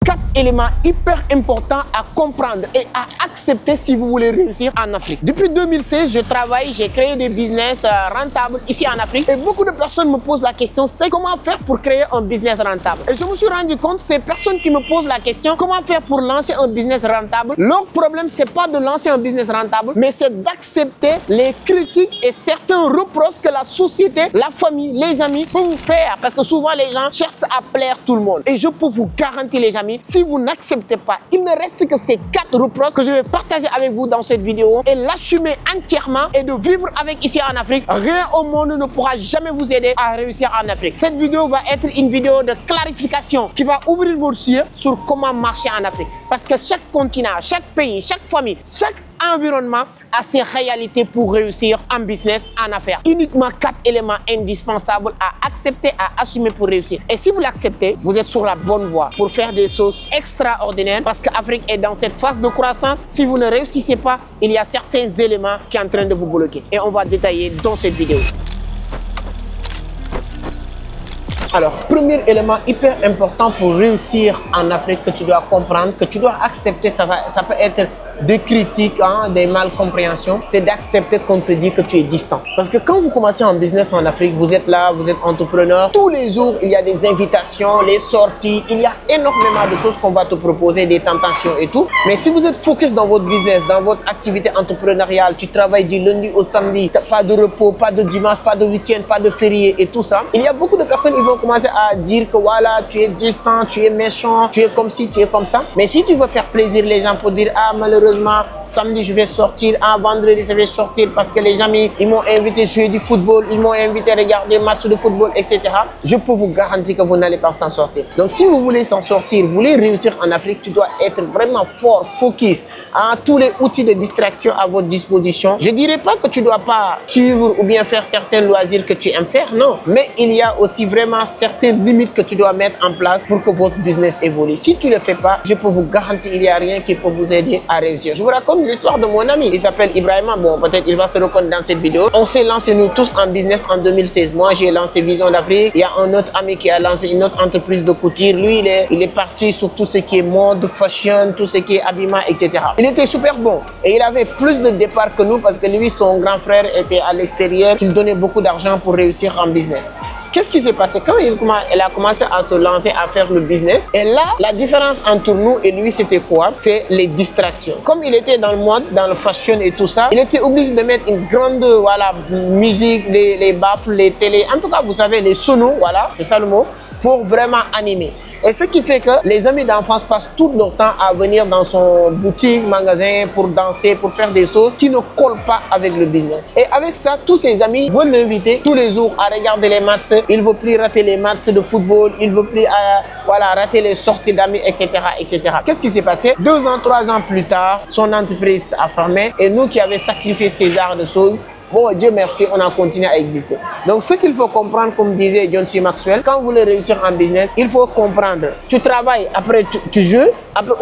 4 éléments hyper importants à comprendre et à accepter si vous voulez réussir en Afrique. Depuis 2016, je travaille, j'ai créé des business rentables ici en Afrique et beaucoup de personnes me posent la question, c'est comment faire pour créer un business rentable. Et je me suis rendu compte, ces personnes qui me posent la question, comment faire pour lancer un business rentable, leur problème, c'est pas de lancer un business rentable, mais c'est d'accepter les critiques et certains reproches que la société, la famille, les amis peuvent vous faire. Parce que souvent, les gens cherchent à plaire tout le monde. Et je peux vous garantir, les amis, si vous n'acceptez pas, il ne reste que ces 4 reproches que je vais partager avec vous dans cette vidéo et l'assumer entièrement et de vivre avec ici en Afrique. Rien au monde ne pourra jamais vous aider à réussir en Afrique. Cette vidéo va être une vidéo de clarification qui va ouvrir vos yeux sur comment marcher en Afrique. Parce que chaque continent, chaque pays, chaque famille, chaque environnement a ses réalités pour réussir en business, en affaires. Uniquement 4 éléments indispensables à accepter, à assumer pour réussir. Et si vous l'acceptez, vous êtes sur la bonne voie pour faire des choses extraordinaires parce que l'Afrique est dans cette phase de croissance. Si vous ne réussissez pas, il y a certains éléments qui sont en train de vous bloquer. Et on va détailler dans cette vidéo. Alors, premier élément hyper important pour réussir en Afrique que tu dois comprendre, que tu dois accepter, ça peut être des critiques, des malcompréhensions, c'est d'accepter qu'on te dit que tu es distant. Parce que quand vous commencez en business en Afrique, vous êtes là, vous êtes entrepreneur, tous les jours, il y a des invitations, les sorties, il y a énormément de choses qu'on va te proposer, des tentations et tout. Mais si vous êtes focus dans votre business, dans votre activité entrepreneuriale, tu travailles du lundi au samedi, pas de repos, pas de dimanche, pas de week-end, pas de férié et tout ça, il y a beaucoup de personnes qui vont commencer à dire que voilà, tu es distant, tu es méchant, tu es comme ci, tu es comme ça. Mais si tu veux faire plaisir les gens pour dire, ah malheureusement, samedi je vais sortir, vendredi je vais sortir parce que les amis ils m'ont invité à jouer du football, ils m'ont invité à regarder des matchs de football, etc. Je peux vous garantir que vous n'allez pas s'en sortir. Donc si vous voulez s'en sortir, vous voulez réussir en Afrique, tu dois être vraiment fort, focus, tous les outils de distraction à votre disposition. Je ne dirais pas que tu ne dois pas suivre ou bien faire certains loisirs que tu aimes faire, non. Mais il y a aussi vraiment certaines limites que tu dois mettre en place pour que votre business évolue. Si tu ne le fais pas, je peux vous garantir qu'il n'y a rien qui peut vous aider à réussir. Je vous raconte l'histoire de mon ami. Il s'appelle Ibrahima. Bon, peut-être il va se reconnaître dans cette vidéo. On s'est lancé nous tous en business en 2016. Moi, j'ai lancé Vision d'Afrique. Il y a un autre ami qui a lancé une autre entreprise de couture. Lui, il est parti sur tout ce qui est mode, fashion, tout ce qui est habillement, etc. Il était super bon. Et il avait plus de départ que nous parce que lui, son grand frère était à l'extérieur. Il donnait beaucoup d'argent pour réussir en business. Qu'est-ce qui s'est passé quand il a commencé à se lancer à faire le business? Et là, la différence entre nous et lui, c'était quoi? C'est les distractions. Comme il était dans le mode, dans le fashion et tout ça, il était obligé de mettre une grande musique, les baffles, les télés, en tout cas, vous savez, les sonos, voilà, c'est ça le mot, pour vraiment animer. Et ce qui fait que les amis d'enfance passent tout leur temps à venir dans son boutique, magasin pour danser, pour faire des choses qui ne collent pas avec le business. Et avec ça, tous ses amis veulent l'inviter tous les jours à regarder les matchs. Il ne veut plus rater les matchs de football, il ne veut plus rater les sorties d'amis, etc., etc. Qu'est-ce qui s'est passé? 2 ans, 3 ans plus tard, son entreprise a fermé et nous qui avions sacrifié César de choses, bon, Dieu merci, on a continué à exister. Donc, ce qu'il faut comprendre, comme disait John C. Maxwell, quand vous voulez réussir en business, il faut comprendre. Tu travailles, après tu joues,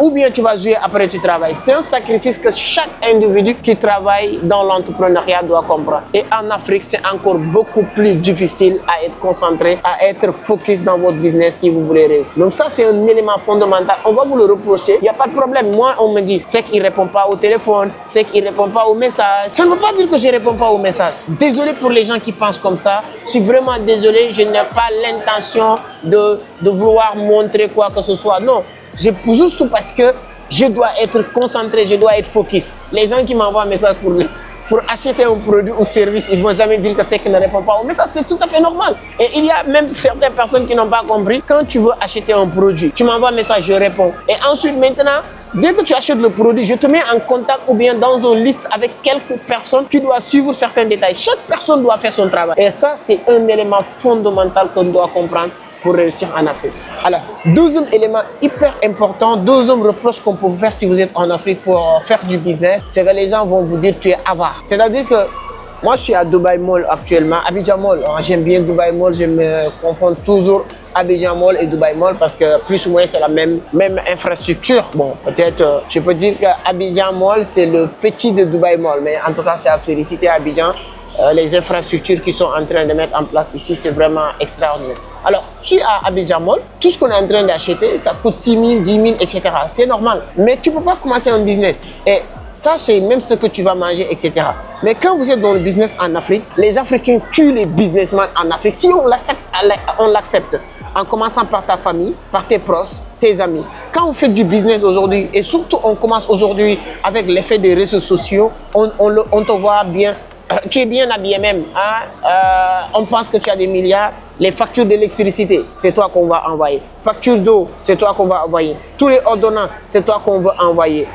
ou bien tu vas jouer, après tu travailles. C'est un sacrifice que chaque individu qui travaille dans l'entrepreneuriat doit comprendre. Et en Afrique, c'est encore beaucoup plus difficile à être concentré, à être focus dans votre business si vous voulez réussir. Donc, ça, c'est un élément fondamental. On va vous le reprocher. Il n'y a pas de problème. Moi, on me dit, c'est qu'il ne répond pas au téléphone, c'est qu'il ne répond pas aux messages. Ça ne veut pas dire que je ne réponds pas aux message. Désolé pour les gens qui pensent comme ça. Je suis vraiment désolé. Je n'ai pas l'intention de vouloir montrer quoi que ce soit. Non, juste parce que je dois être concentré, je dois être focus. Les gens qui m'envoient un message pour acheter un produit ou service, ils ne vont jamais dire que c'est qu'ils ne répondent pas. Mais ça, c'est tout à fait normal. Et il y a même certaines personnes qui n'ont pas compris. Quand tu veux acheter un produit, tu m'envoies un message, je réponds. Et ensuite, maintenant, dès que tu achètes le produit, je te mets en contact ou bien dans une liste avec quelques personnes qui doivent suivre certains détails. Chaque personne doit faire son travail. Et ça, c'est un élément fondamental qu'on doit comprendre pour réussir en Afrique. Alors, deuxième élément hyper important, deuxième reproche qu'on peut faire si vous êtes en Afrique pour faire du business, c'est que les gens vont vous dire que tu es avare. C'est-à-dire que moi, je suis à Dubai Mall actuellement, Abidjan Mall. J'aime bien Dubai Mall, je me confonds toujours Abidjan Mall et Dubai Mall parce que plus ou moins c'est la même infrastructure. Bon, peut-être, je peux dire qu'Abidjan Mall, c'est le petit de Dubai Mall, mais en tout cas, c'est à féliciter Abidjan. les infrastructures qui sont en train de mettre en place ici, c'est vraiment extraordinaire. Alors, je suis à Abidjan Mall, tout ce qu'on est en train d'acheter, ça coûte 6 000, 10 000, etc. C'est normal. Mais tu ne peux pas commencer un business. Et ça, c'est même ce que tu vas manger, etc. Mais quand vous êtes dans le business en Afrique, les Africains tuent les businessmen en Afrique. Si on l'accepte, en commençant par ta famille, par tes proches, tes amis. Quand vous faites du business aujourd'hui, et surtout on commence aujourd'hui avec l'effet des réseaux sociaux, on te voit bien, tu es bien habillé même. Hein? On pense que tu as des milliards. Les factures d'électricité, c'est toi qu'on va envoyer. Facture d'eau, c'est toi qu'on va envoyer. Tous les ordonnances, c'est toi qu'on veut envoyer.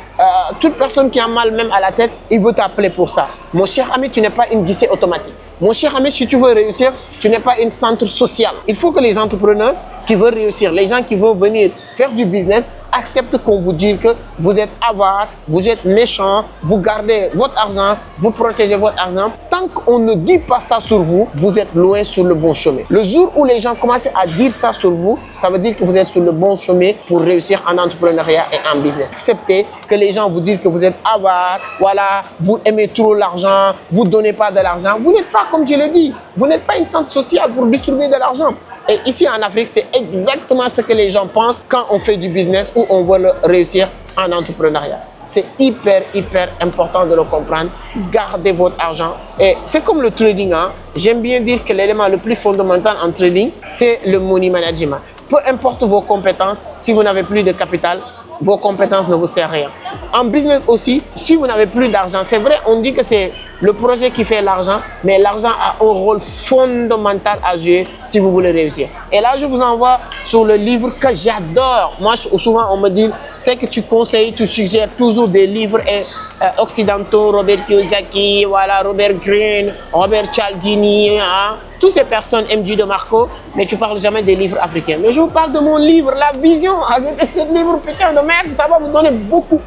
Toute personne qui a mal même à la tête, il veut t'appeler pour ça. Mon cher ami, tu n'es pas une guichet automatique. Mon cher ami, si tu veux réussir, tu n'es pas une centre social. Il faut que les entrepreneurs qui veulent réussir, les gens qui veulent venir faire du business, acceptent qu'on vous dise que vous êtes avare, vous êtes méchant, vous gardez votre argent, vous protégez votre argent. Tant qu'on ne dit pas ça sur vous, vous êtes loin sur le bon chemin. Le jour où les gens commencent à dire ça sur vous, ça veut dire que vous êtes sur le bon chemin pour réussir en entrepreneuriat et en business. Acceptez que les gens vous disent que vous êtes avare, voilà, vous aimez trop l'argent, vous ne donnez pas de l'argent. Vous n'êtes pas, comme je l'ai dit, vous n'êtes pas une centre sociale pour distribuer de l'argent. Et ici en Afrique, c'est exactement ce que les gens pensent quand on fait du business ou on veut réussir en entrepreneuriat. C'est hyper important de le comprendre. Gardez votre argent. Et c'est comme le trading. Hein. J'aime bien dire que l'élément le plus fondamental en trading, c'est le money management. Peu importe vos compétences, si vous n'avez plus de capital, vos compétences ne vous servent à rien. En business aussi, si vous n'avez plus d'argent, c'est vrai, on dit que c'est le projet qui fait l'argent, mais l'argent a un rôle fondamental à jouer si vous voulez réussir. Et là, je vous envoie sur le livre que j'adore. Moi, souvent, on me dit, c'est que tu conseilles, tu suggères toujours des livres occidentaux, Robert Kiyosaki, voilà, Robert Greene, Robert Cialdini, hein, toutes ces personnes, MJ de Marco, mais tu parles jamais des livres africains. Mais je vous parle de mon livre, La Vision. Ce livre, putain de merde, ça va vous donner beaucoup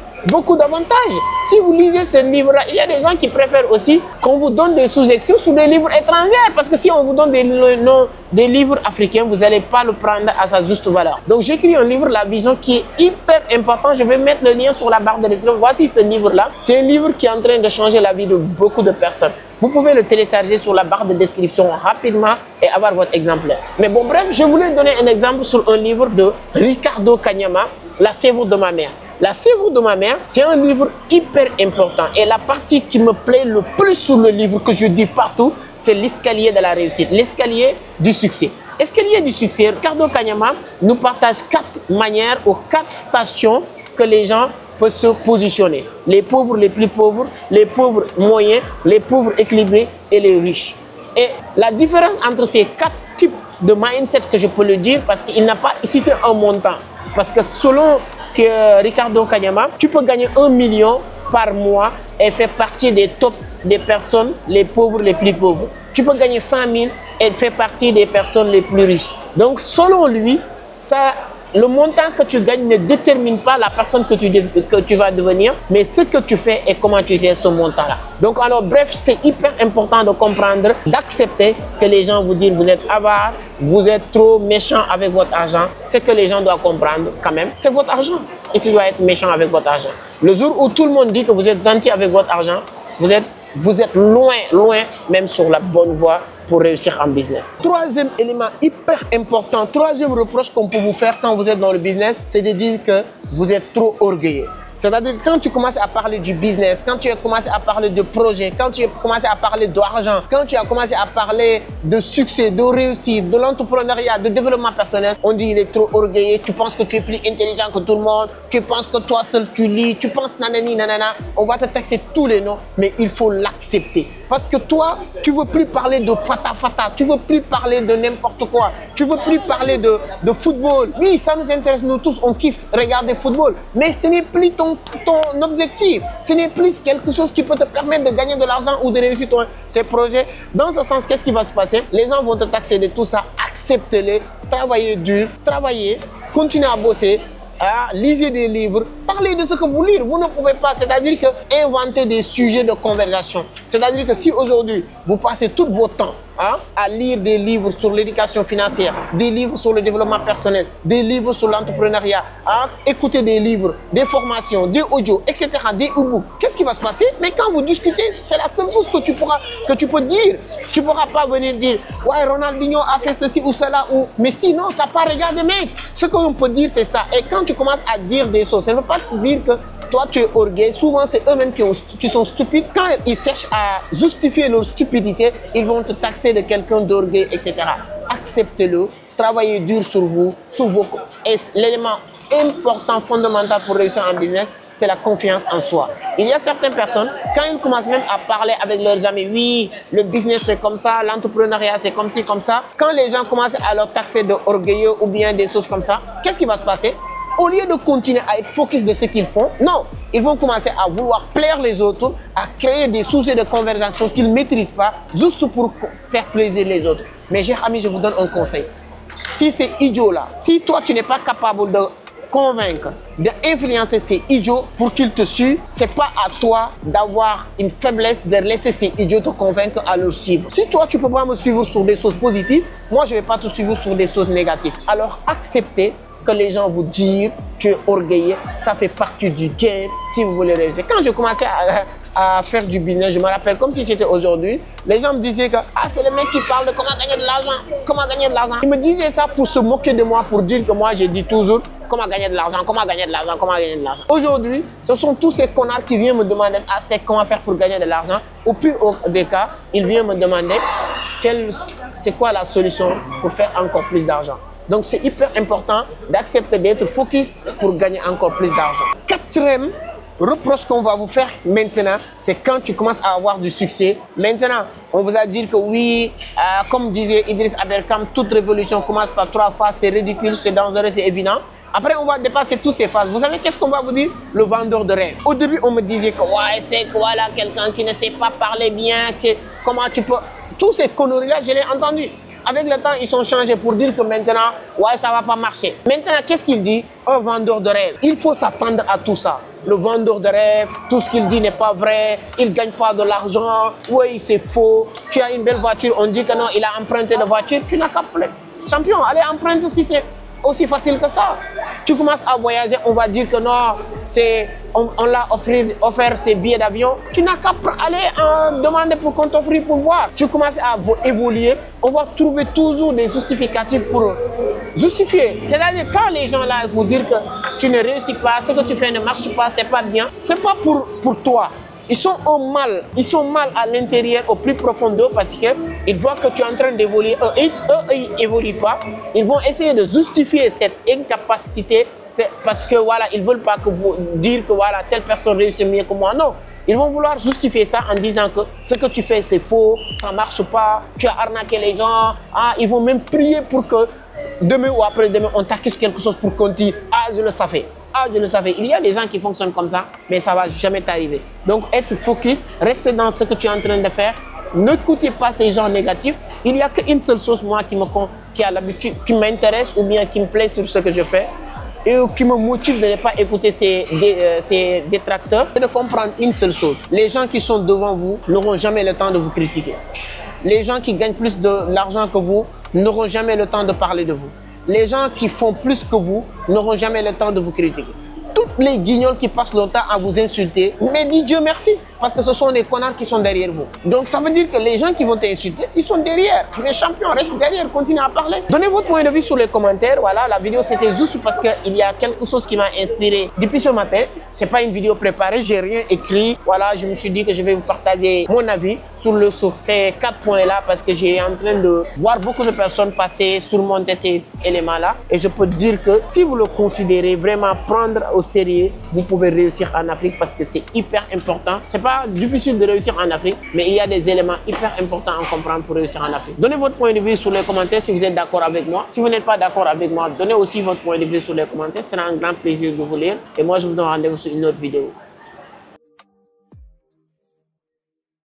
d'avantages. Si vous lisez ce livre-là, il y a des gens qui préfèrent aussi qu'on vous donne des sous-sections sur des livres étrangers. Parce que si on vous donne des livres africains, vous n'allez pas le prendre à sa juste valeur. Donc j'écris un livre, La Vision, qui est hyper important. Je vais mettre le lien sur la barre de description. Voici ce livre-là. C'est un livre qui est en train de changer la vie de beaucoup de personnes. Vous pouvez le télécharger sur la barre de description rapidement et avoir votre exemplaire. Mais bon, bref, je voulais donner un exemple sur un livre de Ricardo Kanyama, La Sèvre de ma mère. La Sèvre de ma mère, c'est un livre hyper important. Et la partie qui me plaît le plus sur le livre, que je dis partout, c'est l'escalier de la réussite, l'escalier du succès. Escalier du succès, Ricardo Kanyama nous partage 4 manières ou 4 stations que les gens peuvent se positionner. Les pauvres les plus pauvres, les pauvres moyens, les pauvres équilibrés et les riches. Et la différence entre ces 4 types de mindset, que je peux le dire, parce qu'il n'a pas cité un montant. Parce que selon Ricardo Kanyama, tu peux gagner 1 million par mois et faire partie des top des personnes les pauvres les plus pauvres. Tu peux gagner 100 000 et faire partie des personnes les plus riches. Donc selon lui, le montant que tu gagnes ne détermine pas la personne que tu vas devenir, mais ce que tu fais et comment tu gères ce montant-là. Donc alors bref, c'est hyper important de comprendre, d'accepter que les gens vous disent vous êtes avare, vous êtes trop méchant avec votre argent. Ce que les gens doivent comprendre quand même, c'est votre argent. Et tu dois être méchant avec votre argent. Le jour où tout le monde dit que vous êtes gentil avec votre argent, vous êtes loin même sur la bonne voie pour réussir en business. Troisième élément hyper important, troisième reproche qu'on peut vous faire quand vous êtes dans le business, c'est de dire que vous êtes trop orgueilleux. C'est-à-dire que quand tu commences à parler du business, quand tu as commencé à parler de projet, quand tu as commencé à parler d'argent, quand tu as commencé à parler de succès, de réussite, de l'entrepreneuriat, de développement personnel, on dit il est trop orgueilleux, tu penses que tu es plus intelligent que tout le monde, tu penses que toi seul tu lis, tu penses nanani nanana, on va te taxer tous les noms, mais il faut l'accepter. Parce que toi, tu ne veux plus parler de fata, tu ne veux plus parler de n'importe quoi, tu ne veux plus parler de football. Oui, ça nous intéresse, nous tous, on kiffe regarder football, mais ce n'est plus ton objectif. Ce n'est plus quelque chose qui peut te permettre de gagner de l'argent ou de réussir tes projets. Dans ce sens, qu'est-ce qui va se passer? Les gens vont te taxer de tout ça, acceptez-le, travaillez dur, travaillez, continuez à bosser. Lisez des livres, parlez de ce que vous lire. Vous ne pouvez pas, c'est-à-dire que inventer des sujets de conversation. C'est-à-dire que si aujourd'hui, vous passez tout votre temps hein, à lire des livres sur l'éducation financière, des livres sur le développement personnel, des livres sur l'entrepreneuriat, à écouter des livres, des formations, des audios, etc., des e-books, qu'est-ce qui va se passer? Mais quand vous discutez, c'est la seule chose que tu peux dire. Tu ne pourras pas venir dire, ouais, Ronaldinho a fait ceci ou cela, ou... mais sinon, tu n'as pas regardé, mec. Ce qu'on peut dire, c'est ça. Et quand tu commences à dire des choses, ça ne veut pas te dire que toi, tu es orgueilleux. Souvent, c'est eux-mêmes qui sont stupides. Quand ils cherchent à justifier leur stupidité, ils vont te taxer de quelqu'un d'orgueilleux, etc. Acceptez-le. Travaillez dur sur vous, sur vos... Et l'élément important, fondamental pour réussir en business, c'est la confiance en soi. Il y a certaines personnes, quand ils commencent même à parler avec leurs amis, oui, le business c'est comme ça, l'entrepreneuriat c'est comme ci, comme ça. Quand les gens commencent à leur taxer d'orgueilleux ou bien des choses comme ça, qu'est-ce qui va se passer? Au lieu de continuer à être focus de ce qu'ils font, non, ils vont commencer à vouloir plaire les autres, à créer des sujets de conversation qu'ils ne maîtrisent pas, juste pour faire plaisir les autres. Mais chers amis, je vous donne un conseil. Si ces idiots-là, si toi tu n'es pas capable de convaincre, d'influencer ces idiots pour qu'ils te suivent, c'est pas à toi d'avoir une faiblesse de laisser ces idiots te convaincre à leur suivre. Si toi tu peux pas me suivre sur des choses positives, moi je vais pas te suivre sur des choses négatives. Alors acceptez que les gens vous disent tu es orgueilleux, ça fait partie du game si vous voulez réussir. Quand je commençais à faire du business, je me rappelle comme si c'était aujourd'hui, les gens me disaient que ah, c'est le mec qui parle de comment gagner de l'argent, comment gagner de l'argent. Ils me disaient ça pour se moquer de moi, pour dire que moi j'ai dit toujours comment gagner de l'argent, comment gagner de l'argent, comment gagner de l'argent. Aujourd'hui, ce sont tous ces connards qui viennent me demander ah, c'est comment faire pour gagner de l'argent. Au pire des cas, ils viennent me demander c'est quoi la solution pour faire encore plus d'argent. Donc, c'est hyper important d'accepter d'être focus pour gagner encore plus d'argent. Quatrième reproche qu'on va vous faire maintenant, c'est quand tu commences à avoir du succès. Maintenant, on vous a dit que oui, comme disait Idriss Aberkam, toute révolution commence par 3 phases, c'est ridicule, c'est dangereux, c'est évident. Après, on va dépasser toutes ces phases. Vous savez qu'est-ce qu'on va vous dire? Le vendeur de rêve. Au début, on me disait que ouais, c'est quoi là, quelqu'un qui ne sait pas parler bien, comment tu peux... Tous ces conneries-là, je l'ai entendu. Avec le temps, ils sont changés pour dire que maintenant, ouais, ça ne va pas marcher. Maintenant, qu'est-ce qu'il dit? Un vendeur de rêve. Il faut s'attendre à tout ça. Le vendeur de rêve, tout ce qu'il dit n'est pas vrai. Il ne gagne pas de l'argent. Oui, c'est faux. Tu as une belle voiture, on dit que non, il a emprunté de voiture. Tu n'as qu'à plaire. Champion, allez emprunter si c'est aussi facile que ça. Tu commences à voyager, on va dire que non, on l'a offert ses billets d'avion. Tu n'as qu'à aller demander pour qu'on t'offre pour voir. Tu commences à évoluer, on va trouver toujours des justificatifs pour justifier. C'est-à-dire quand les gens là vous dire que tu ne réussis pas, ce que tu fais ne marche pas, c'est pas bien, c'est pas pour toi. Ils sont mal à l'intérieur, au plus profond d'eux, parce qu'ils voient que tu es en train d'évoluer. Eux, ils n'évoluent pas. Ils vont essayer de justifier cette incapacité parce que voilà, ils ne veulent pas que vous dire que voilà, telle personne réussit mieux que moi. Non, ils vont vouloir justifier ça en disant que ce que tu fais, c'est faux, ça ne marche pas, tu as arnaqué les gens. Ah, ils vont même prier pour que demain ou après-demain, on t'accuse quelque chose pour qu'on dise « Ah, je le savais ». Ah, je le savais. Il y a des gens qui fonctionnent comme ça, mais ça ne va jamais t'arriver. Donc, être focus, restez dans ce que tu es en train de faire. N'écoutez pas ces gens négatifs. Il n'y a qu'une seule chose, moi, qui m'intéresse ou bien qui me plaît sur ce que je fais et qui me motive de ne pas écouter ces détracteurs. C'est de comprendre une seule chose. Les gens qui sont devant vous n'auront jamais le temps de vous critiquer. Les gens qui gagnent plus d'argent que vous n'auront jamais le temps de parler de vous. Les gens qui font plus que vous n'auront jamais le temps de vous critiquer. Toutes les guignols qui passent leur temps à vous insulter, mais dis Dieu merci, parce que ce sont des connards qui sont derrière vous. Donc ça veut dire que les gens qui vont t'insulter, ils sont derrière. Les champions restent derrière, continuez à parler. Donnez votre point de vue sur les commentaires. Voilà, la vidéo c'était juste parce qu'il y a quelque chose qui m'a inspiré depuis ce matin. C'est pas une vidéo préparée, j'ai rien écrit. Voilà, je me suis dit que je vais vous partager mon avis sur ces 4 points-là parce que j'ai en train de voir beaucoup de personnes passer, surmonter ces éléments-là. Et je peux dire que si vous le considérez vraiment prendre au sérieux, vous pouvez réussir en Afrique parce que c'est hyper important. C'est pas difficile de réussir en Afrique, mais il y a des éléments hyper importants à comprendre pour réussir en Afrique. Donnez votre point de vue sur les commentaires si vous êtes d'accord avec moi. Si vous n'êtes pas d'accord avec moi, donnez aussi votre point de vue sur les commentaires. Ce sera un grand plaisir de vous lire. Et moi, je vous donne rendez-vous sur une autre vidéo.